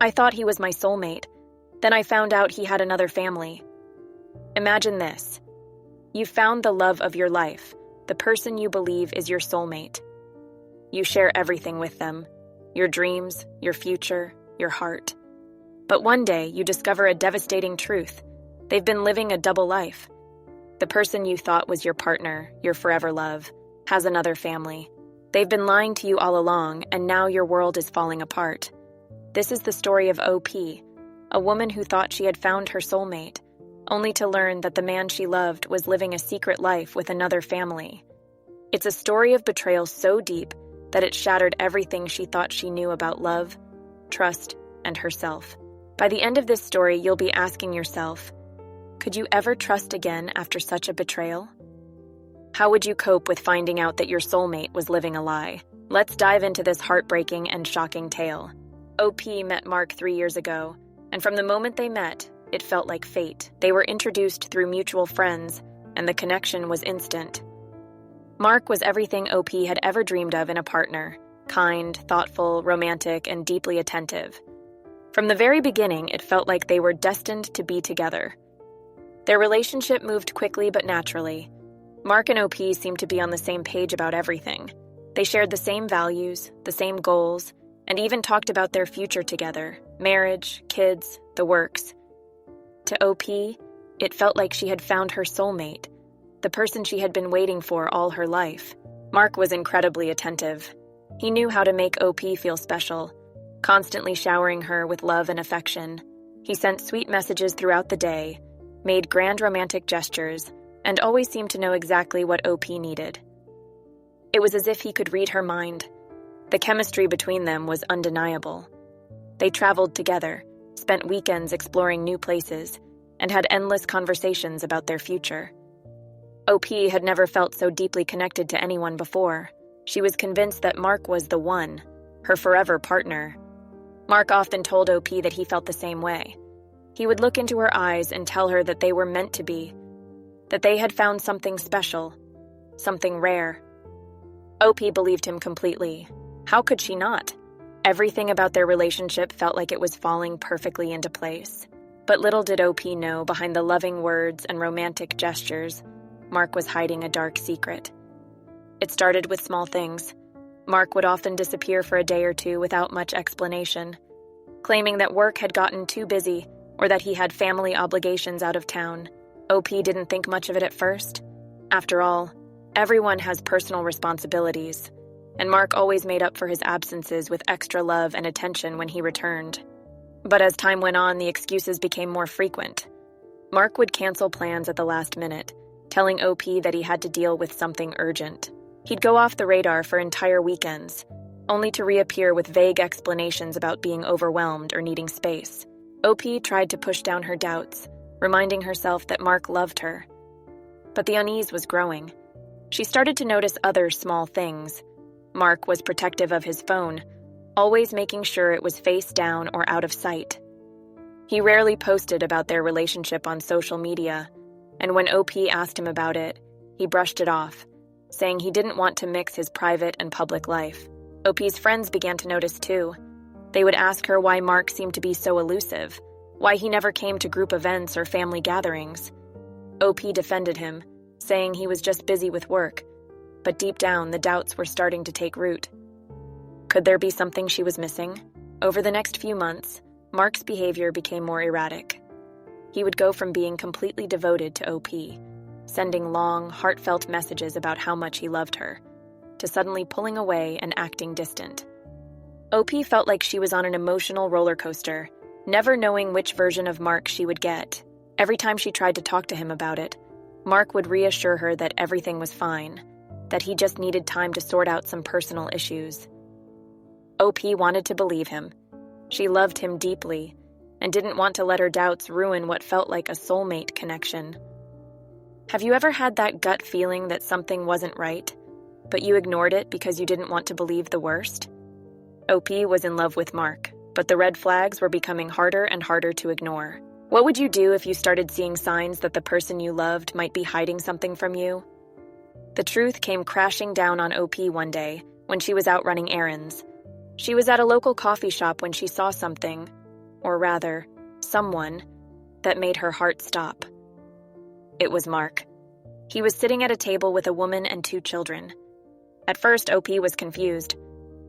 I thought he was my soulmate. Then I found out he had another family. Imagine this. You found the love of your life, the person you believe is your soulmate. You share everything with them, your dreams, your future, your heart. But one day you discover a devastating truth. They've been living a double life. The person you thought was your partner, your forever love, has another family. They've been lying to you all along, and now your world is falling apart. This is the story of OP, a woman who thought she had found her soulmate, only to learn that the man she loved was living a secret life with another family. It's a story of betrayal so deep that it shattered everything she thought she knew about love, trust, and herself. By the end of this story, you'll be asking yourself, could you ever trust again after such a betrayal? How would you cope with finding out that your soulmate was living a lie? Let's dive into this heartbreaking and shocking tale. OP met Mark 3 years ago, and from the moment they met, it felt like fate. They were introduced through mutual friends, and the connection was instant. Mark was everything OP had ever dreamed of in a partner: kind, thoughtful, romantic, and deeply attentive. From the very beginning, it felt like they were destined to be together. Their relationship moved quickly but naturally. Mark and OP seemed to be on the same page about everything. They shared the same values, the same goals, and even talked about their future together: marriage, kids, the works. To OP, it felt like she had found her soulmate, the person she had been waiting for all her life. Mark was incredibly attentive. He knew how to make OP feel special, constantly showering her with love and affection. He sent sweet messages throughout the day, made grand romantic gestures, and always seemed to know exactly what OP needed. It was as if he could read her mind. The chemistry between them was undeniable. They traveled together, spent weekends exploring new places, and had endless conversations about their future. OP had never felt so deeply connected to anyone before. She was convinced that Mark was the one, her forever partner. Mark often told OP that he felt the same way. He would look into her eyes and tell her that they were meant to be, that they had found something special, something rare. OP believed him completely. How could she not? Everything about their relationship felt like it was falling perfectly into place. But little did OP know, behind the loving words and romantic gestures, Mark was hiding a dark secret. It started with small things. Mark would often disappear for a day or two without much explanation, claiming that work had gotten too busy or that he had family obligations out of town. OP didn't think much of it at first. After all, everyone has personal responsibilities, and Mark always made up for his absences with extra love and attention when he returned. But as time went on, the excuses became more frequent. Mark would cancel plans at the last minute, telling OP that he had to deal with something urgent. He'd go off the radar for entire weekends, only to reappear with vague explanations about being overwhelmed or needing space. OP tried to push down her doubts, reminding herself that Mark loved her. But the unease was growing. She started to notice other small things. Mark was protective of his phone, always making sure it was face down or out of sight. He rarely posted about their relationship on social media, and when OP asked him about it, he brushed it off, saying he didn't want to mix his private and public life. OP's friends began to notice too. They would ask her why Mark seemed to be so elusive, why he never came to group events or family gatherings. OP defended him, saying he was just busy with work, but deep down the doubts were starting to take root. Could there be something she was missing? Over the next few months, Mark's behavior became more erratic. He would go from being completely devoted to OP, sending long, heartfelt messages about how much he loved her, to suddenly pulling away and acting distant. OP felt like she was on an emotional roller coaster, never knowing which version of Mark she would get. Every time she tried to talk to him about it, Mark would reassure her that everything was fine, that he just needed time to sort out some personal issues. OP wanted to believe him. She loved him deeply and didn't want to let her doubts ruin what felt like a soulmate connection. Have you ever had that gut feeling that something wasn't right, but you ignored it because you didn't want to believe the worst? OP was in love with Mark, but the red flags were becoming harder and harder to ignore. What would you do if you started seeing signs that the person you loved might be hiding something from you? The truth came crashing down on OP one day when she was out running errands. She was at a local coffee shop when she saw something, or rather, someone, that made her heart stop. It was Mark. He was sitting at a table with a woman and 2 children. At first, OP was confused.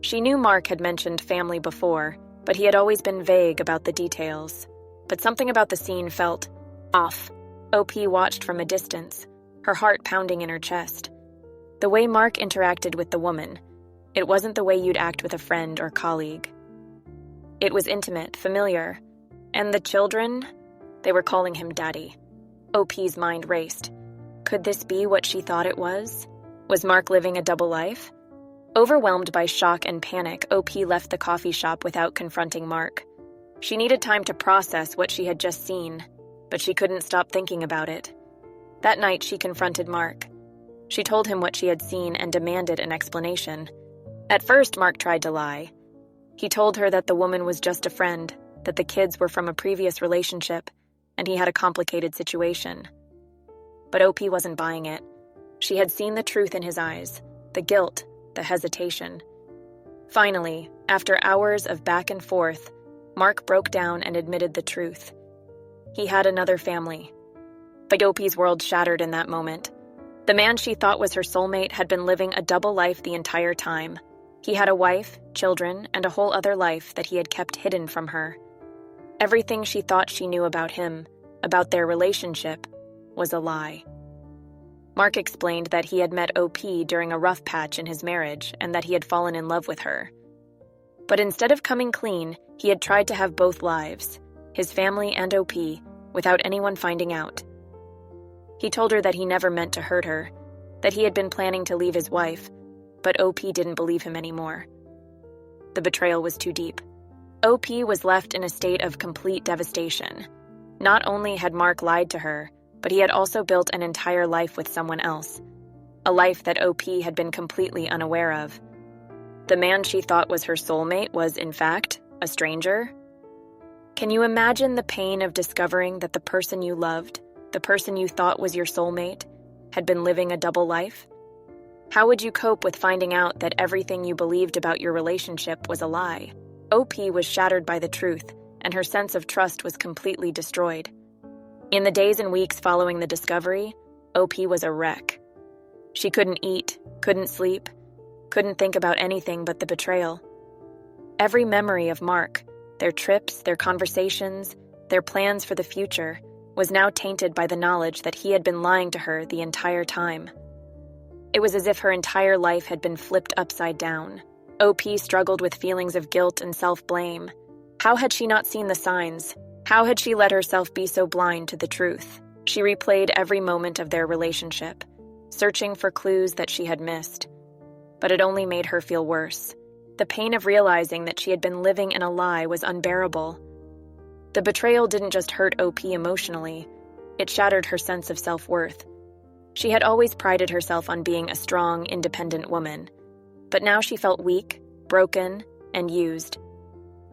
She knew Mark had mentioned family before, but he had always been vague about the details. But something about the scene felt off. OP watched from a distance, her heart pounding in her chest. The way Mark interacted with the woman, it wasn't the way you'd act with a friend or colleague. It was intimate, familiar. And the children, they were calling him Daddy. OP's mind raced. Could this be what she thought it was? Was Mark living a double life? Overwhelmed by shock and panic, OP left the coffee shop without confronting Mark. She needed time to process what she had just seen, but she couldn't stop thinking about it. That night, she confronted Mark. She told him what she had seen and demanded an explanation. At first, Mark tried to lie. He told her that the woman was just a friend, that the kids were from a previous relationship, and he had a complicated situation. But OP wasn't buying it. She had seen the truth in his eyes, the guilt, the hesitation. Finally, after hours of back and forth, Mark broke down and admitted the truth. He had another family. But OP's world shattered in that moment. The man she thought was her soulmate had been living a double life the entire time. He had a wife, children, and a whole other life that he had kept hidden from her. Everything she thought she knew about him, about their relationship, was a lie. Mark explained that he had met OP during a rough patch in his marriage and that he had fallen in love with her. But instead of coming clean, he had tried to have both lives, his family and OP, without anyone finding out. He told her that he never meant to hurt her, that he had been planning to leave his wife, but OP didn't believe him anymore. The betrayal was too deep. OP was left in a state of complete devastation. Not only had Mark lied to her, but he had also built an entire life with someone else, a life that OP had been completely unaware of. The man she thought was her soulmate was, in fact, a stranger. Can you imagine the pain of discovering that the person you loved, the person you thought was your soulmate, had been living a double life? How would you cope with finding out that everything you believed about your relationship was a lie? OP was shattered by the truth, and her sense of trust was completely destroyed. In the days and weeks following the discovery, OP was a wreck. She couldn't eat, couldn't sleep, couldn't think about anything but the betrayal. Every memory of Mark, their trips, their conversations, their plans for the future, was now tainted by the knowledge that he had been lying to her the entire time. It was as if her entire life had been flipped upside down. OP struggled with feelings of guilt and self-blame. How had she not seen the signs? How had she let herself be so blind to the truth? She replayed every moment of their relationship, searching for clues that she had missed. But it only made her feel worse. The pain of realizing that she had been living in a lie was unbearable. The betrayal didn't just hurt OP emotionally, it shattered her sense of self-worth. She had always prided herself on being a strong, independent woman, but now she felt weak, broken, and used.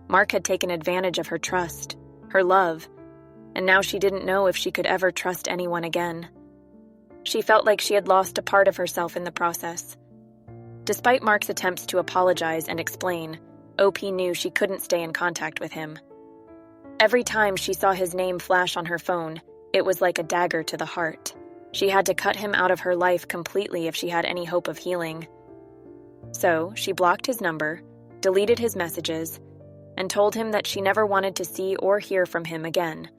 Mark had taken advantage of her trust, her love, and now she didn't know if she could ever trust anyone again. She felt like she had lost a part of herself in the process. Despite Mark's attempts to apologize and explain, OP knew she couldn't stay in contact with him. Every time she saw his name flash on her phone, it was like a dagger to the heart. She had to cut him out of her life completely if she had any hope of healing. So, she blocked his number, deleted his messages, and told him that she never wanted to see or hear from him again.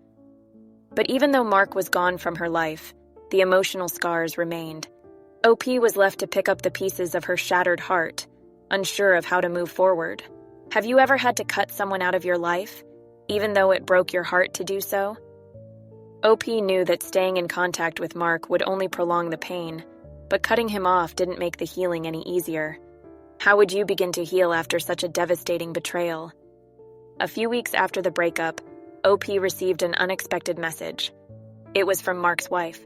But even though Mark was gone from her life, the emotional scars remained. OP was left to pick up the pieces of her shattered heart, unsure of how to move forward. Have you ever had to cut someone out of your life, even though it broke your heart to do so? OP knew that staying in contact with Mark would only prolong the pain, but cutting him off didn't make the healing any easier. How would you begin to heal after such a devastating betrayal? A few weeks after the breakup, OP received an unexpected message. It was from Mark's wife.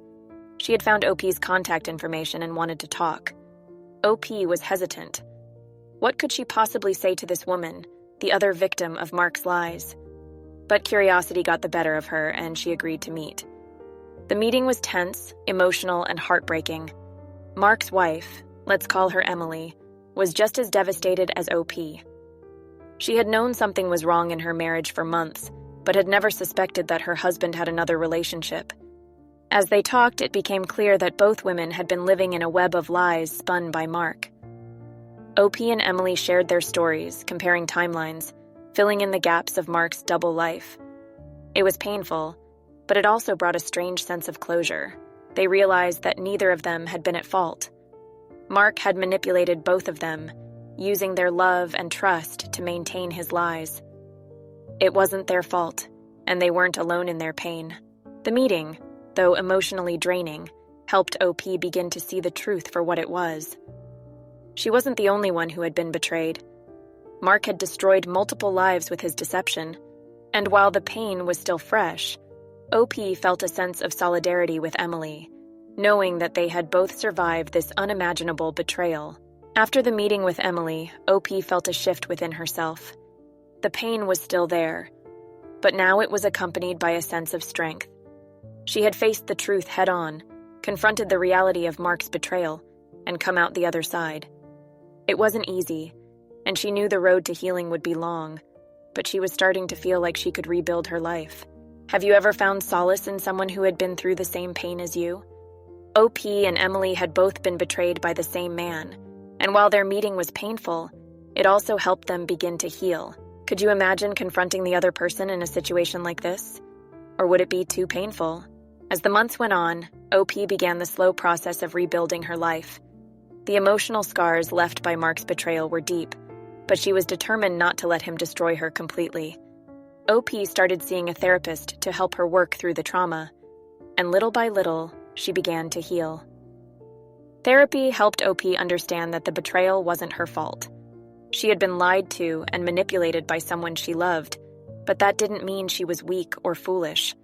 She had found OP's contact information and wanted to talk. OP was hesitant. What could she possibly say to this woman, the other victim of Mark's lies? But curiosity got the better of her, and she agreed to meet. The meeting was tense, emotional, and heartbreaking. Mark's wife, let's call her Emily, was just as devastated as OP. She had known something was wrong in her marriage for months, but had never suspected that her husband had another relationship. As they talked, it became clear that both women had been living in a web of lies spun by Mark. OP and Emily shared their stories, comparing timelines, filling in the gaps of Mark's double life. It was painful, but it also brought a strange sense of closure. They realized that neither of them had been at fault. Mark had manipulated both of them, using their love and trust to maintain his lies. It wasn't their fault, and they weren't alone in their pain. The meeting, though emotionally draining, helped OP begin to see the truth for what it was. She wasn't the only one who had been betrayed. Mark had destroyed multiple lives with his deception, and while the pain was still fresh, OP felt a sense of solidarity with Emily, knowing that they had both survived this unimaginable betrayal. After the meeting with Emily, OP felt a shift within herself. The pain was still there, but now it was accompanied by a sense of strength. She had faced the truth head-on, confronted the reality of Mark's betrayal, and come out the other side. It wasn't easy, and she knew the road to healing would be long, but she was starting to feel like she could rebuild her life. Have you ever found solace in someone who had been through the same pain as you? OP and Emily had both been betrayed by the same man, and while their meeting was painful, it also helped them begin to heal. Could you imagine confronting the other person in a situation like this? Or would it be too painful? As the months went on, OP began the slow process of rebuilding her life. The emotional scars left by Mark's betrayal were deep, but she was determined not to let him destroy her completely. OP started seeing a therapist to help her work through the trauma, and little by little, she began to heal. Therapy helped OP understand that the betrayal wasn't her fault. She had been lied to and manipulated by someone she loved, but that didn't mean she was weak or foolish.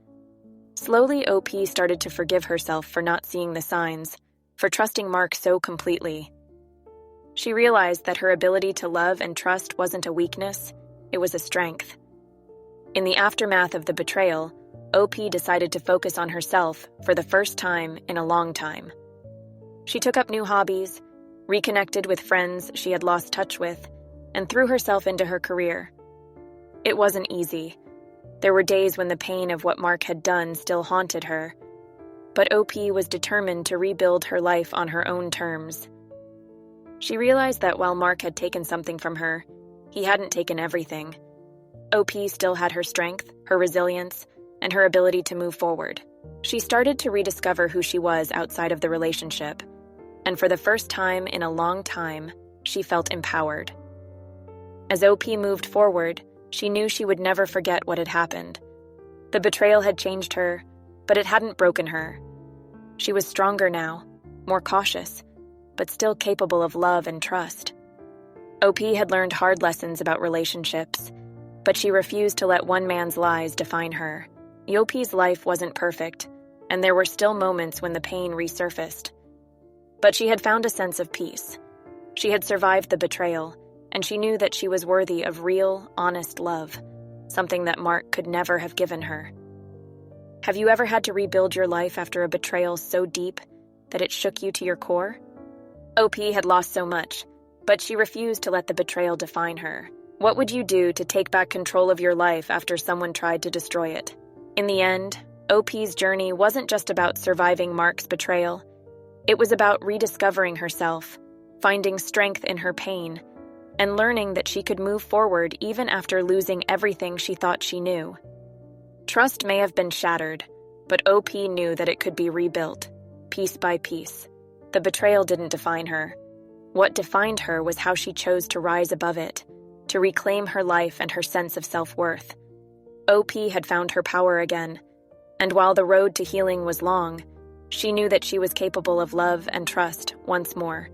Slowly, OP started to forgive herself for not seeing the signs, for trusting Mark so completely. She realized that her ability to love and trust wasn't a weakness, it was a strength. In the aftermath of the betrayal, OP decided to focus on herself for the first time in a long time. She took up new hobbies, reconnected with friends she had lost touch with, and threw herself into her career. It wasn't easy. There were days when the pain of what Mark had done still haunted her, but OP was determined to rebuild her life on her own terms. She realized that while Mark had taken something from her, he hadn't taken everything. OP still had her strength, her resilience, and her ability to move forward. She started to rediscover who she was outside of the relationship, and for the first time in a long time, she felt empowered. As OP moved forward, she knew she would never forget what had happened. The betrayal had changed her, but it hadn't broken her. She was stronger now, more cautious, but still capable of love and trust. OP had learned hard lessons about relationships, but she refused to let one man's lies define her. OP's life wasn't perfect, and there were still moments when the pain resurfaced. But she had found a sense of peace. She had survived the betrayal, and she knew that she was worthy of real, honest love, something that Mark could never have given her. Have you ever had to rebuild your life after a betrayal so deep that it shook you to your core? OP had lost so much, but she refused to let the betrayal define her. What would you do to take back control of your life after someone tried to destroy it? In the end, OP's journey wasn't just about surviving Mark's betrayal. It was about rediscovering herself, finding strength in her pain, and learning that she could move forward even after losing everything she thought she knew. Trust may have been shattered, but OP knew that it could be rebuilt, piece by piece. The betrayal didn't define her. What defined her was how she chose to rise above it, to reclaim her life and her sense of self-worth. OP had found her power again, and while the road to healing was long, she knew that she was capable of love and trust once more.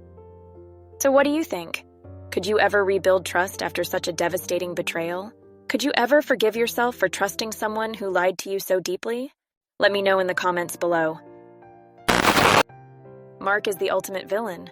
So what do you think? Could you ever rebuild trust after such a devastating betrayal? Could you ever forgive yourself for trusting someone who lied to you so deeply? Let me know in the comments below. Mark is the ultimate villain.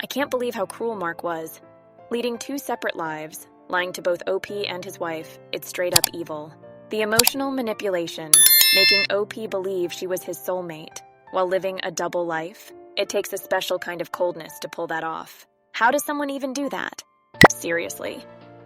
I can't believe how cruel Mark was. Leading two separate lives, lying to both OP and his wife, it's straight up evil. The emotional manipulation, making OP believe she was his soulmate, while living a double life, it takes a special kind of coldness to pull that off. How does someone even do that? Seriously,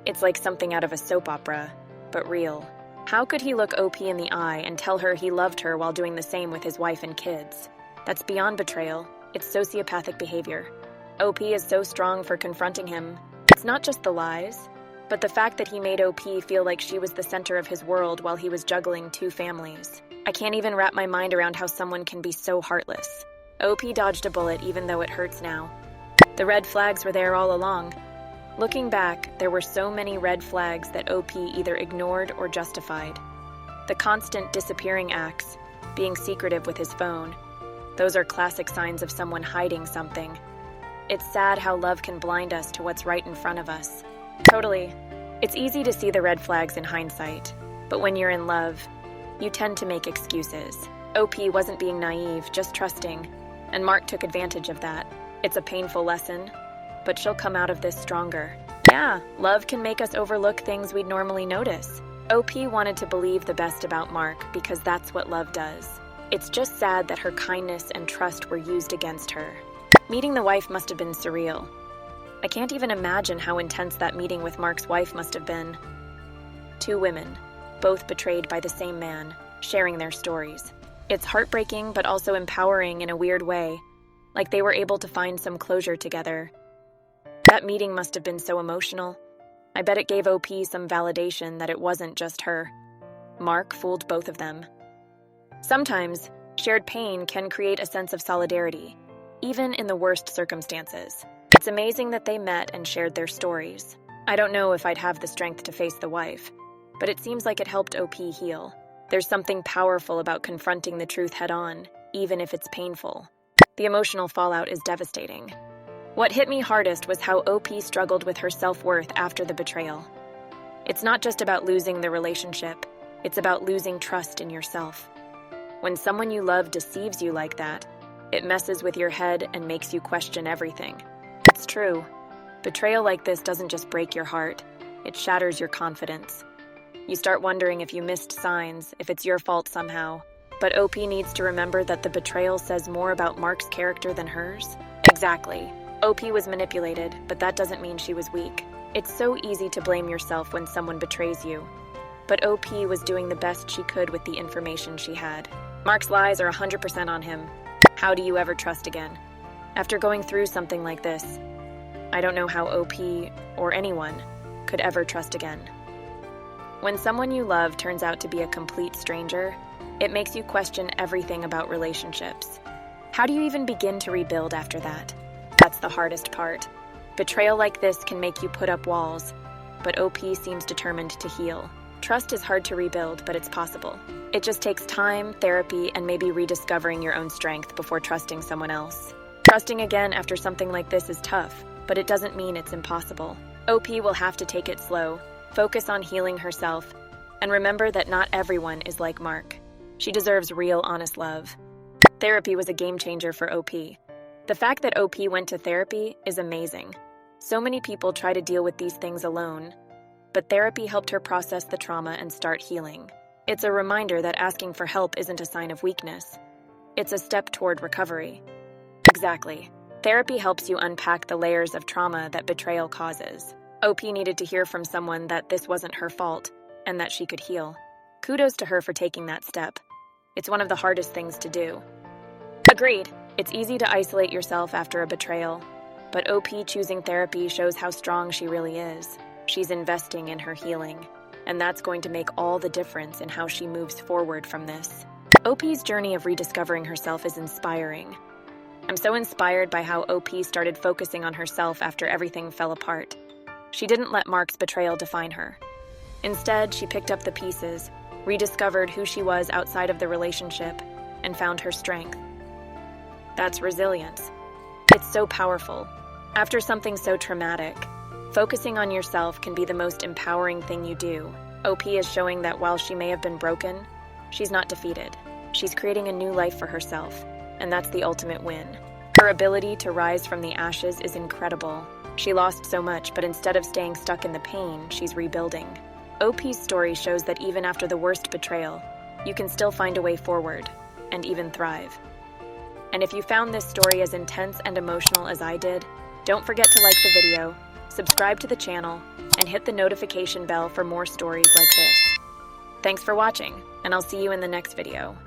it's like something out of a soap opera, but real. How could he look OP in the eye and tell her he loved her while doing the same with his wife and kids? That's beyond betrayal. It's sociopathic behavior. OP is so strong for confronting him. It's not just the lies, but the fact that he made OP feel like she was the center of his world while he was juggling two families. I can't even wrap my mind around how someone can be so heartless. OP dodged a bullet even though it hurts now. The red flags were there all along. Looking back, there were so many red flags that OP either ignored or justified. The constant disappearing acts, being secretive with his phone, those are classic signs of someone hiding something. It's sad how love can blind us to what's right in front of us. Totally. It's easy to see the red flags in hindsight, but when you're in love, you tend to make excuses. OP wasn't being naive, just trusting, and Mark took advantage of that. It's a painful lesson, but she'll come out of this stronger. Yeah, love can make us overlook things we'd normally notice. OP wanted to believe the best about Mark because that's what love does. It's just sad that her kindness and trust were used against her. Meeting the wife must have been surreal. I can't even imagine how intense that meeting with Mark's wife must have been. Two women, both betrayed by the same man, sharing their stories. It's heartbreaking but also empowering in a weird way, like they were able to find some closure together. That meeting must have been so emotional. I bet it gave OP some validation that it wasn't just her. Mark fooled both of them. Sometimes, shared pain can create a sense of solidarity, even in the worst circumstances. It's amazing that they met and shared their stories. I don't know if I'd have the strength to face the wife, but it seems like it helped OP heal. There's something powerful about confronting the truth head-on, even if it's painful. The emotional fallout is devastating. What hit me hardest was how OP struggled with her self-worth after the betrayal. It's not just about losing the relationship, it's about losing trust in yourself. When someone you love deceives you like that, it messes with your head and makes you question everything. It's true. Betrayal like this doesn't just break your heart, it shatters your confidence. You start wondering if you missed signs, if it's your fault somehow. But OP needs to remember that the betrayal says more about Mark's character than hers. Exactly. OP was manipulated, but that doesn't mean she was weak. It's so easy to blame yourself when someone betrays you. But OP was doing the best she could with the information she had. Mark's lies are 100% on him. How do you ever trust again? After going through something like this, I don't know how OP, or anyone, could ever trust again. When someone you love turns out to be a complete stranger, it makes you question everything about relationships. How do you even begin to rebuild after that? That's the hardest part. Betrayal like this can make you put up walls, but OP seems determined to heal. Trust is hard to rebuild, but it's possible. It just takes time, therapy, and maybe rediscovering your own strength before trusting someone else. Trusting again after something like this is tough, but it doesn't mean it's impossible. OP will have to take it slow, focus on healing herself, and remember that not everyone is like Mark. She deserves real, honest love. Therapy was a game changer for OP. The fact that OP went to therapy is amazing. So many people try to deal with these things alone, but therapy helped her process the trauma and start healing. It's a reminder that asking for help isn't a sign of weakness. It's a step toward recovery. Exactly. Therapy helps you unpack the layers of trauma that betrayal causes. OP needed to hear from someone that this wasn't her fault and that she could heal. Kudos to her for taking that step. It's one of the hardest things to do. Agreed. It's easy to isolate yourself after a betrayal, but OP choosing therapy shows how strong she really is. She's investing in her healing, and that's going to make all the difference in how she moves forward from this. OP's journey of rediscovering herself is inspiring. I'm so inspired by how OP started focusing on herself after everything fell apart. She didn't let Mark's betrayal define her. Instead, she picked up the pieces, rediscovered who she was outside of the relationship, and found her strength. That's resilience. It's so powerful. After something so traumatic, focusing on yourself can be the most empowering thing you do. OP is showing that while she may have been broken, she's not defeated. She's creating a new life for herself, and that's the ultimate win. Her ability to rise from the ashes is incredible. She lost so much, but instead of staying stuck in the pain, she's rebuilding. OP's story shows that even after the worst betrayal, you can still find a way forward, and even thrive. And if you found this story as intense and emotional as I did, don't forget to like the video, subscribe to the channel, and hit the notification bell for more stories like this. Thanks for watching, and I'll see you in the next video.